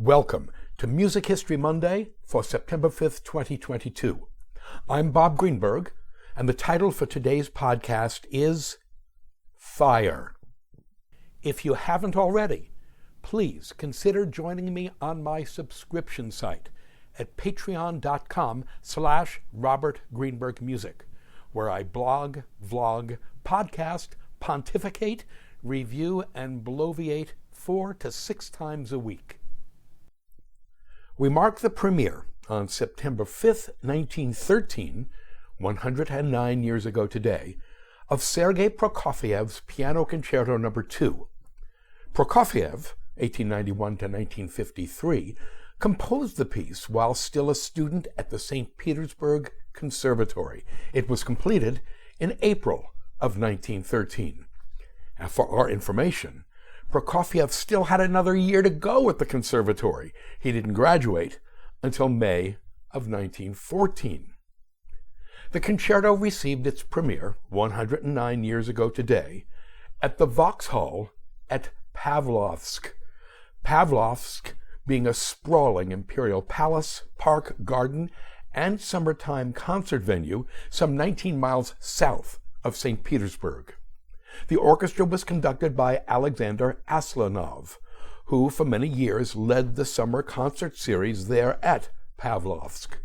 Welcome to Music History Monday for September 5th, 2022. I'm Bob Greenberg, and the title for today's podcast is Fire. If you haven't already, please consider joining me on my subscription site at patreon.com/RobertGreenbergMusic, where I blog, vlog, podcast, pontificate, review, and bloviate 4 to 6 times a week. We mark the premiere on September 5th, 1913, 109 years ago today, of Sergei Prokofiev's Piano Concerto No. 2. Prokofiev, 1891 to 1953, composed the piece while still a student at the Saint Petersburg Conservatory. It was completed in April of 1913. And for our information, Prokofiev still had another year to go at the conservatory. He didn't graduate until May of 1914. The concerto received its premiere 109 years ago today at the Vauxhall at Pavlovsk. Pavlovsk being a sprawling Imperial palace, park, garden, and summertime concert venue some 19 miles south of Saint Petersburg. The orchestra was conducted by Alexander Aslanov, who for many years led the summer concert series there at Pavlovsk.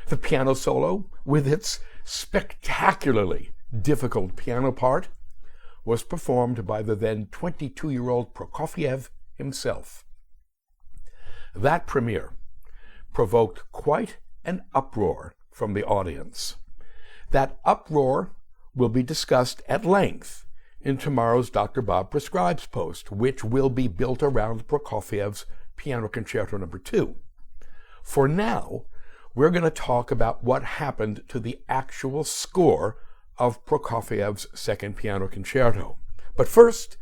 The piano solo, with its spectacularly difficult piano part, was performed by the then 22-year-old Prokofiev himself. That premiere provoked quite an uproar from the audience. That uproar will be discussed at length in tomorrow's Dr. Bob Prescribes post, which will be built around Prokofiev's Piano Concerto No. 2. For now, we're going to talk about what happened to the actual score of Prokofiev's Second Piano Concerto. But first,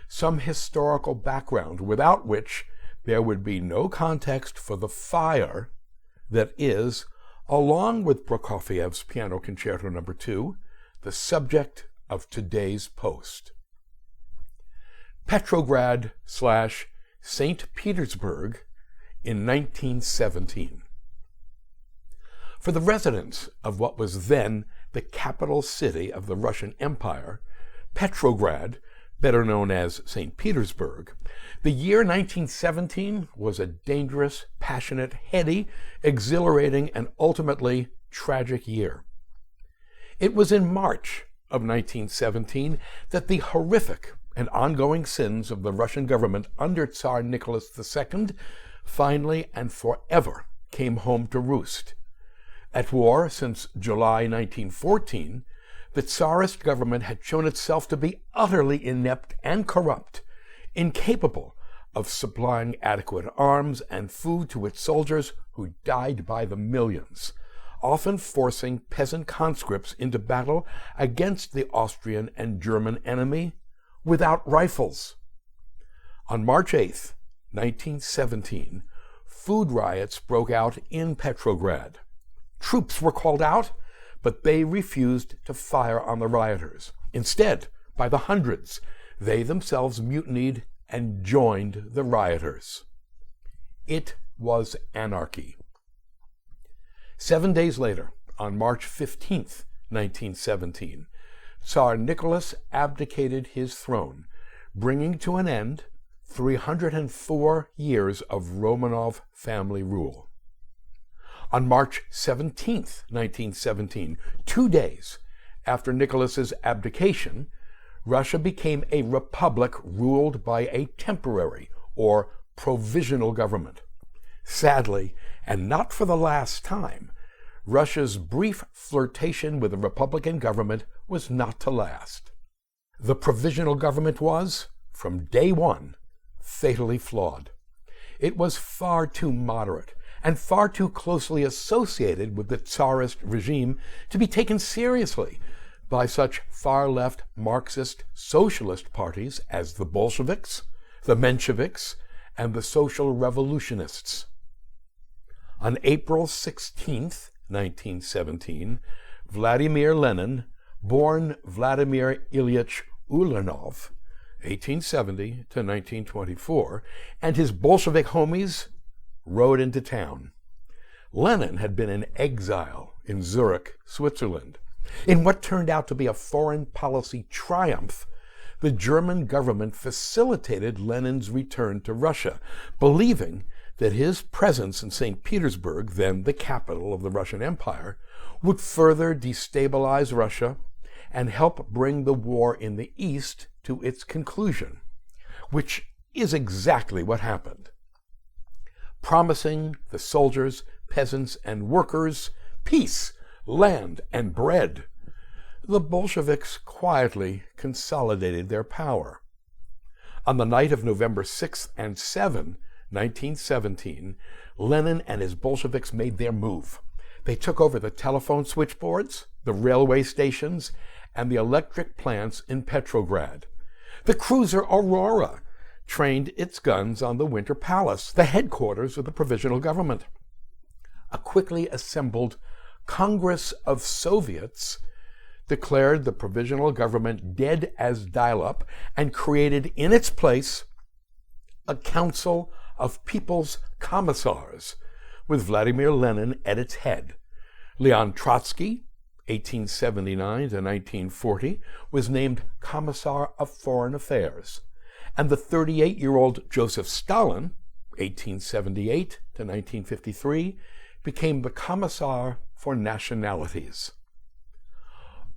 some historical background, without which there would be no context for the fire that is, along with Prokofiev's Piano Concerto No. 2, the subject of today's post. Petrograd/Saint Petersburg in 1917. For the residents of what was then the capital city of the Russian Empire, Petrograd, better known as St. Petersburg, the year 1917 was a dangerous, passionate, heady, exhilarating, and ultimately tragic year. It was in March of 1917 that the horrific and ongoing sins of the Russian government under Tsar Nicholas II finally and forever came home to roost. At war since July 1914, the Tsarist government had shown itself to be utterly inept and corrupt, incapable of supplying adequate arms and food to its soldiers who died by the millions, often forcing peasant conscripts into battle against the Austrian and German enemy without rifles. On March 8, 1917, food riots broke out in Petrograd. Troops were called out, but they refused to fire on the rioters. Instead, by the hundreds, they themselves mutinied and joined the rioters. It was anarchy. 7 days later, on March 15th, 1917, Tsar Nicholas abdicated his throne, bringing to an end 304 years of Romanov family rule. On March 17th, 1917, 2 days after Nicholas's abdication, Russia became a republic ruled by a temporary or provisional government. Sadly, and not for the last time, Russia's brief flirtation with the Republican government was not to last. The provisional government was, from day one, fatally flawed. It was far too moderate and far too closely associated with the Tsarist regime to be taken seriously by such far-left Marxist socialist parties as the Bolsheviks, the Mensheviks, and the Social Revolutionists. On April 16th, 1917, Vladimir Lenin, born Vladimir Ilyich Ulyanov, 1870 to 1924, and his Bolshevik homies rode into town. Lenin had been in exile in Zurich, Switzerland. In what turned out to be a foreign policy triumph, the German government facilitated Lenin's return to Russia, believing that his presence in Saint Petersburg, then the capital of the Russian Empire, would further destabilize Russia and help bring the war in the East to its conclusion, which is exactly what happened. Promising the soldiers, peasants, and workers peace, land, and bread, the Bolsheviks quietly consolidated their power. On the night of November 6th and 7, 1917, Lenin and his Bolsheviks made their move. They took over the telephone switchboards, the railway stations, and the electric plants in Petrograd. The cruiser Aurora trained its guns on the Winter Palace, the headquarters of the provisional government. A quickly assembled Congress of Soviets declared the provisional government dead as dial-up and created in its place a Council of People's Commissars, with Vladimir Lenin at its head. Leon Trotsky, 1879 to 1940, was named Commissar of Foreign Affairs, and the 38-year-old Joseph Stalin, 1878 to 1953, became the Commissar for Nationalities.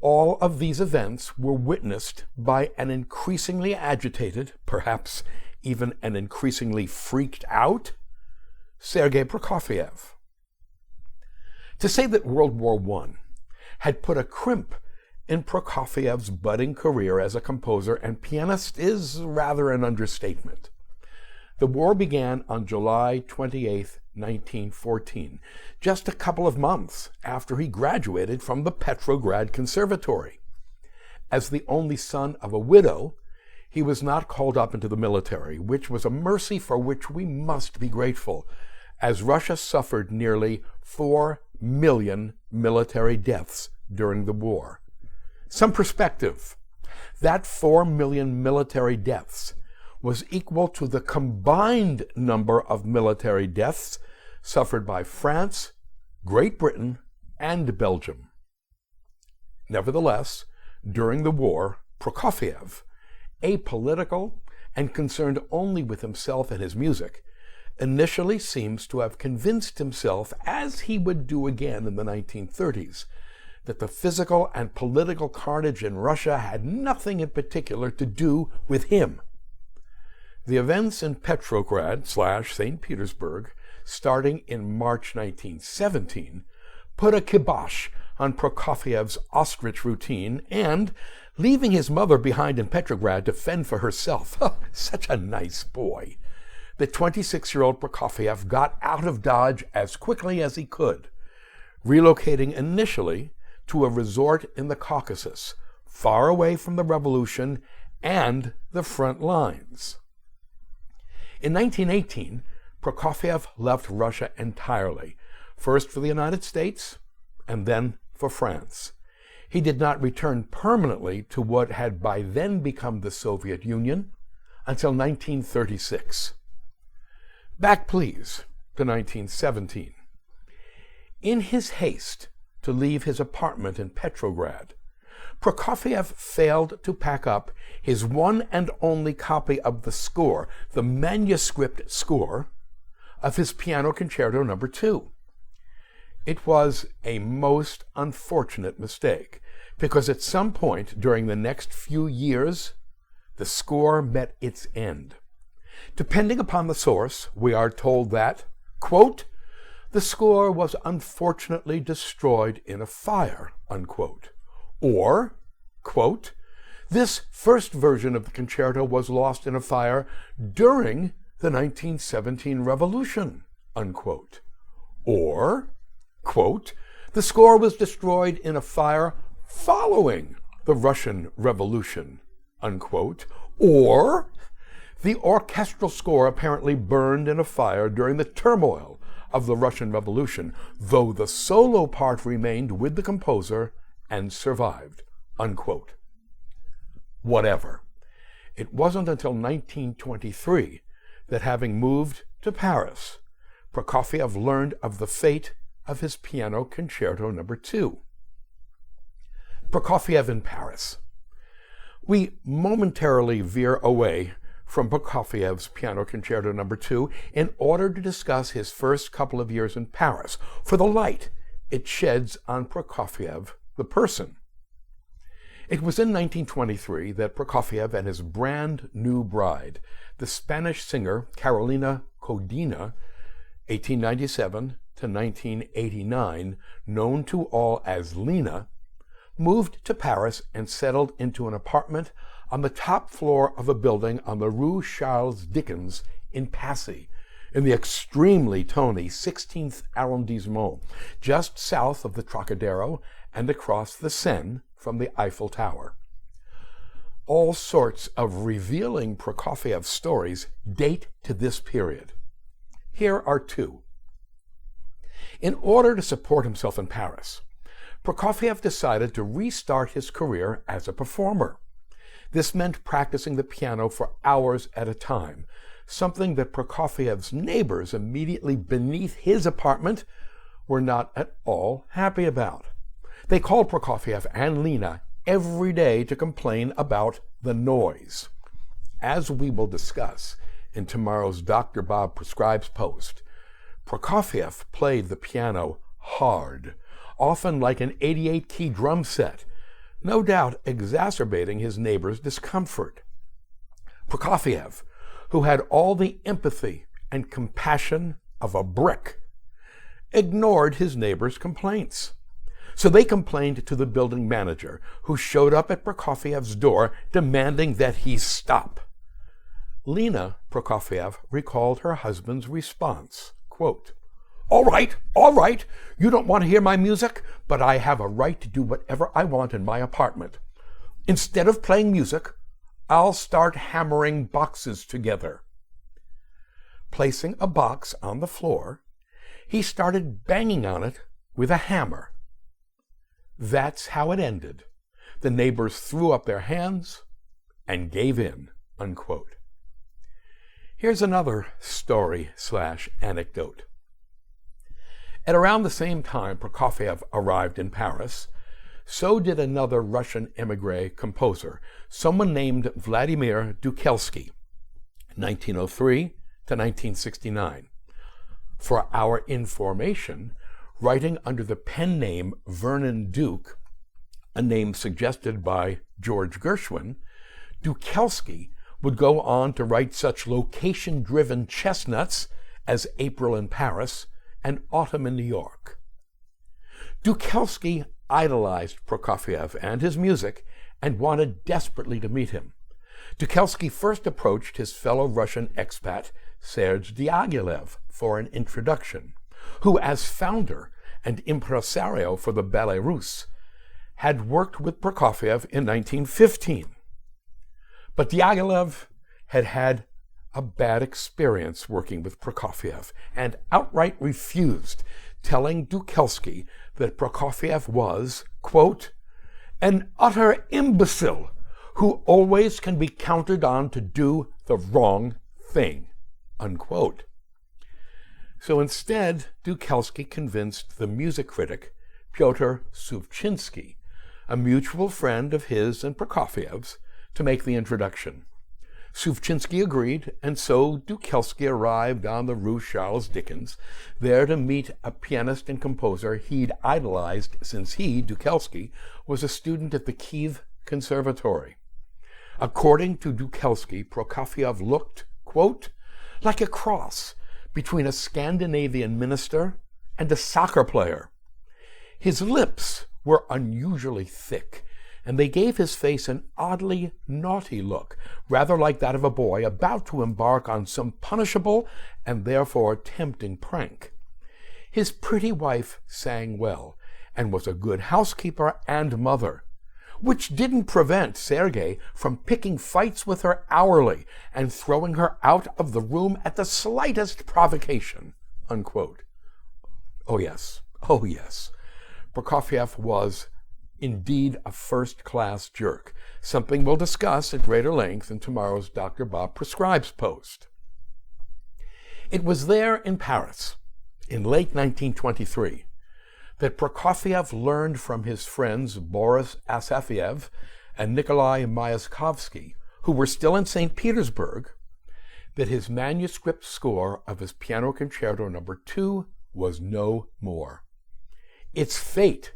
All of these events were witnessed by an increasingly agitated, perhaps even an increasingly freaked out, Sergei Prokofiev. To say that World War I had put a crimp in Prokofiev's budding career as a composer and pianist is rather an understatement. The war began on July 28, 1914, just a couple of months after he graduated from the Petrograd Conservatory. As the only son of a widow, he was not called up into the military, which was a mercy for which we must be grateful, as Russia suffered nearly 4 million military deaths during the war. Some perspective: that 4 million military deaths was equal to the combined number of military deaths suffered by France, Great Britain, and Belgium. Nevertheless, during the war, Prokofiev, apolitical and concerned only with himself and his music, initially seems to have convinced himself, as he would do again in the 1930s, that the physical and political carnage in Russia had nothing in particular to do with him. The events in Petrograd/St. Petersburg, starting in March 1917, put a kibosh on Prokofiev's ostrich routine and, leaving his mother behind in Petrograd to fend for herself, such a nice boy, the 26-year-old Prokofiev got out of Dodge as quickly as he could, relocating initially to a resort in the Caucasus, far away from the revolution and the front lines. In 1918, Prokofiev left Russia entirely, first for the United States and then for France. He did not return permanently to what had by then become the Soviet Union until 1936. Back, please, to 1917. In his haste to leave his apartment in Petrograd, Prokofiev failed to pack up his one and only copy of the score, the manuscript score, of his Piano Concerto No. 2. It was a most unfortunate mistake, because at some point during the next few years, the score met its end. Depending upon the source, we are told that, quote, the score was unfortunately destroyed in a fire, unquote. Or, quote, this first version of the concerto was lost in a fire during the 1917 revolution, unquote. Or, quote, the score was destroyed in a fire following the Russian Revolution, unquote. Or, the orchestral score apparently burned in a fire during the turmoil of the Russian Revolution, though the solo part remained with the composer and survived, unquote. Whatever. It wasn't until 1923 that, having moved to Paris, Prokofiev learned of the fate of his Piano Concerto No. 2. Prokofiev in Paris. We momentarily veer away from Prokofiev's Piano Concerto No. 2 in order to discuss his first couple of years in Paris, for the light it sheds on Prokofiev, the person. It was in 1923 that Prokofiev and his brand new bride, the Spanish singer Carolina Codina, 1897 to 1989, known to all as Lena, moved to Paris and settled into an apartment on the top floor of a building on the Rue Charles Dickens in Passy, in the extremely tony 16th arrondissement, just south of the Trocadero and across the Seine from the Eiffel Tower. All sorts of revealing Prokofiev stories date to this period. Here are two. In order to support himself in Paris, Prokofiev decided to restart his career as a performer. This meant practicing the piano for hours at a time, something that Prokofiev's neighbors immediately beneath his apartment were not at all happy about. They called Prokofiev and Lena every day to complain about the noise. As we will discuss in tomorrow's Dr. Bob Prescribes post, Prokofiev played the piano hard, often like an 88-key drum set, no doubt exacerbating his neighbors' discomfort. Prokofiev, who had all the empathy and compassion of a brick, ignored his neighbors' complaints. So they complained to the building manager, who showed up at Prokofiev's door demanding that he stop. Lena Prokofiev recalled her husband's response, quote, all right, you don't want to hear my music, but I have a right to do whatever I want in my apartment. Instead of playing music, I'll start hammering boxes together. Placing a box on the floor, he started banging on it with a hammer. That's how it ended. The neighbors threw up their hands and gave in, unquote. Here's another story/anecdote. At around the same time Prokofiev arrived in Paris, so did another Russian émigré composer, someone named Vladimir Dukelsky, 1903 to 1969. For our information, writing under the pen name Vernon Duke, a name suggested by George Gershwin, Dukelsky would go on to write such location-driven chestnuts as April in Paris and Autumn in New York. Dukelsky idolized Prokofiev and his music and wanted desperately to meet him. Dukelsky first approached his fellow Russian expat, Sergei Diaghilev, for an introduction, who, as founder and impresario for the Ballet Russe, had worked with Prokofiev in 1915. But Diaghilev had had a bad experience working with Prokofiev and outright refused, telling Dukelsky that Prokofiev was, quote, an utter imbecile who always can be counted on to do the wrong thing, unquote. So instead, Dukelsky convinced the music critic Pyotr Suvchinsky, a mutual friend of his and Prokofiev's, to make the introduction. Suvchinsky agreed, and so Dukelsky arrived on the Rue Charles Dickens, there to meet a pianist and composer he'd idolized since he, Dukelsky, was a student at the Kiev Conservatory. According to Dukelsky, Prokofiev looked, quote, like a cross between a Scandinavian minister and a soccer player. His lips were unusually thick, and they gave his face an oddly naughty look, rather like that of a boy about to embark on some punishable and therefore tempting prank. His pretty wife sang well, and was a good housekeeper and mother, which didn't prevent Sergei from picking fights with her hourly and throwing her out of the room at the slightest provocation, unquote. Oh yes. Prokofiev was indeed a first-class jerk, something we'll discuss at greater length in tomorrow's Dr. Bob Prescribes post. It was there in Paris, in late 1923 that Prokofiev learned from his friends Boris Asafiev and Nikolai Myaskovsky, who were still in St. Petersburg, that his manuscript score of his Piano Concerto No. 2 was no more. Its fate,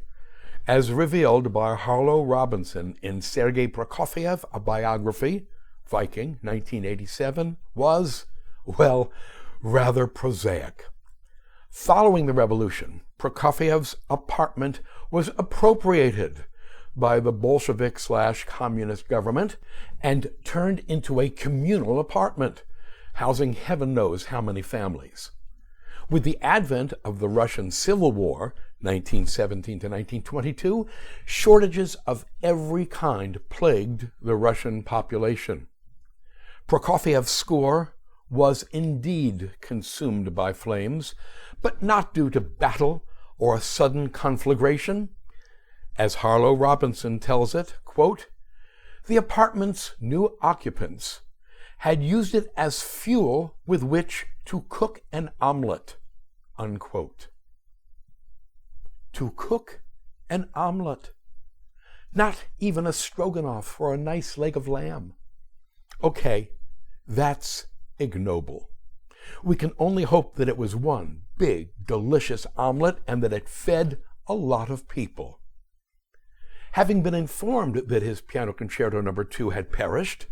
as revealed by Harlow Robinson in Sergei Prokofiev, A Biography, Viking, 1987, was, well, rather prosaic. Following the revolution, Prokofiev's apartment was appropriated by the Bolshevik/communist government and turned into a communal apartment, housing heaven knows how many families. With the advent of the Russian Civil War, 1917 to 1922, shortages of every kind plagued the Russian population. Prokofiev's score was indeed consumed by flames, but not due to battle or a sudden conflagration. As Harlow Robinson tells it, quote, "The apartment's new occupants had used it as fuel with which to cook an omelet," unquote. To cook an omelet. Not even a stroganoff or a nice leg of lamb. Okay, that's ignoble. We can only hope that it was one big, delicious omelet and that it fed a lot of people. Having been informed that his Piano Concerto No. 2 had perished,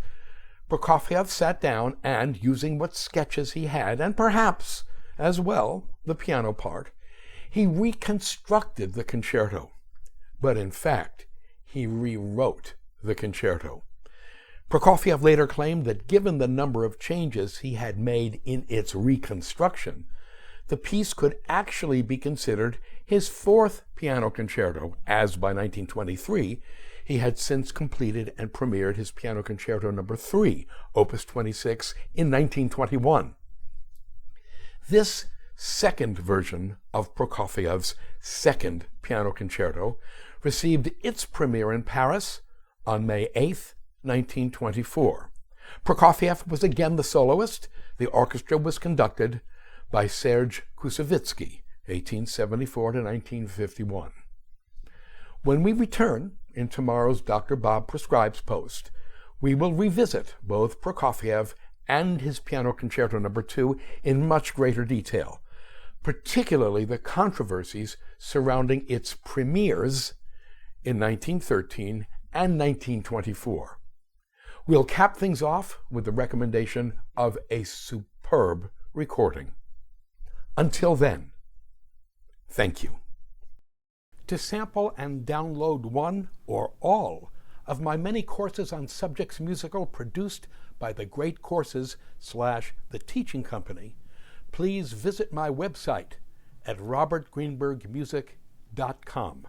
Prokofiev sat down and, using what sketches he had, and perhaps, as well, the piano part, he reconstructed the concerto. But in fact, he rewrote the concerto. Prokofiev later claimed that given the number of changes he had made in its reconstruction, the piece could actually be considered his fourth piano concerto, as by 1923 he had since completed and premiered his Piano Concerto No. 3, Opus 26, in 1921. This second version of Prokofiev's second piano concerto received its premiere in Paris on May 8, 1924. Prokofiev was again the soloist. The orchestra was conducted by Sergei, 1874 to 1951. When we return in tomorrow's Dr. Bob Prescribes post, we will revisit both Prokofiev and his Piano Concerto No. 2 in much greater detail, particularly the controversies surrounding its premieres in 1913 and 1924. We'll cap things off with the recommendation of a superb recording. Until then, thank you. To sample and download one or all of my many courses on subjects musical produced by the Great Courses / The Teaching Company, please visit my website at robertgreenbergmusic.com.